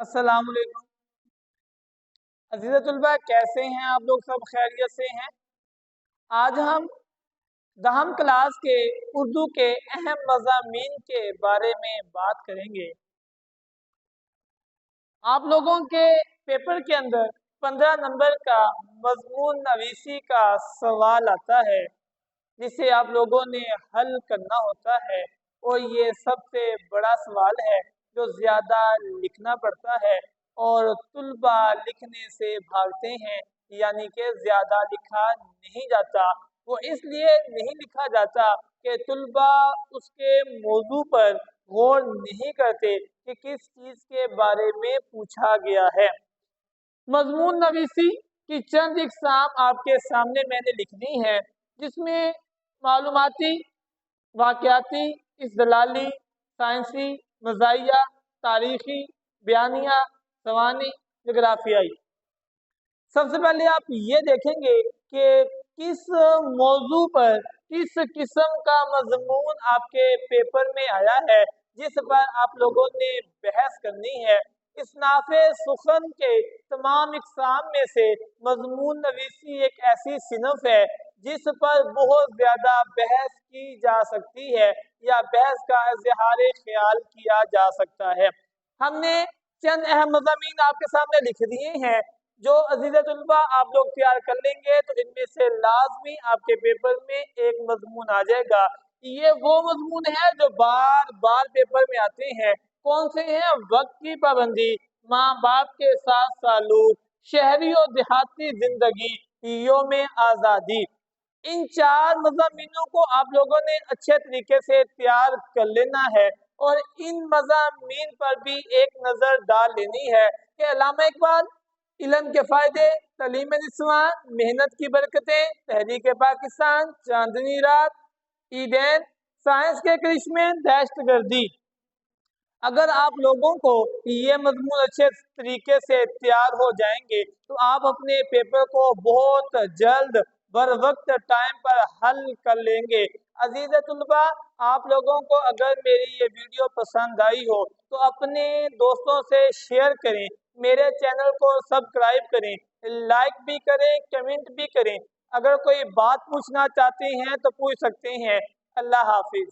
अस्सलाम वालेकुम। अज़ीज़ तलबा, कैसे हैं आप लोग? सब खैरियत से हैं? आज हम 10वीं क्लास के उर्दू के अहम मज़ामीन के बारे में बात करेंगे। आप लोगों के पेपर के अंदर 15 नंबर का मज़मून नवीसी का सवाल आता है, जिसे आप लोगों ने हल करना होता है। और ये सबसे बड़ा सवाल है जो ज़्यादा लिखना पड़ता है, और तुलबा लिखने से भागते हैं, यानी कि ज़्यादा लिखा नहीं जाता। वो इसलिए नहीं लिखा जाता कि तुलबा उसके मौजू पर गौर नहीं करते कि किस चीज़ के बारे में पूछा गया है। मजमून नवीसी की चंद इकसाम आपके सामने मैंने लिख दी है, जिसमें मालूमाती, वाक़याती, इस्तिलाली, साइंसी, मज़ाहिया, तारीख़ी, बयानिया, सवानी, जोग्राफियाई। सबसे पहले आप ये देखेंगे कि किस मौजू पर किस किस्म का मजमून आपके पेपर में आया है, जिस पर आप लोगों ने बहस करनी है। इसनाफ़े सुखन के तमाम इकसाम में से मजमून नवीसी एक ऐसी सिनफ है जिस पर बहुत ज़्यादा बहस की जा सकती है, या बहस का इज़हार ख्याल किया जा सकता है। हमने चंद अहम मज़ामीन आपके सामने लिख दिए हैं, जो अज़ीज़ तलबा आप लोग तैयार कर लेंगे तो इनमें से लाजमी आपके पेपर में एक मजमून आ जाएगा। ये वो मजमून है जो बार बार पेपर में आते हैं। कौन से हैं? वक्त की पाबंदी, माँ बाप के साथ सालूक, शहरी और देहाती जिंदगी, योम आज़ादी। इन चार मज़ामीनों को आप लोगों ने अच्छे तरीके से तैयार कर लेना है, और इन मज़ामीन पर भी एक नज़र डाल लेनी है कि अल्लामा इकबाल, इल्म के फ़ायदे, तालीम निस्वां, मेहनत की बरकतें, तहरीक पाकिस्तान, चांदनी रात, ईदैन, साइंस के करिश्मे, दहशतगर्दी। अगर आप लोगों को ये मजमून अच्छे तरीके से तैयार हो जाएंगे तो आप अपने पेपर को बहुत जल्द बर वक्त टाइम पर हल कर लेंगे। अजीज तुलबा, आप लोगों को अगर मेरी ये वीडियो पसंद आई हो तो अपने दोस्तों से शेयर करें, मेरे चैनल को सब्सक्राइब करें, लाइक भी करें, कमेंट भी करें। अगर कोई बात पूछना चाहते हैं तो पूछ सकते हैं। अल्लाह हाफिज।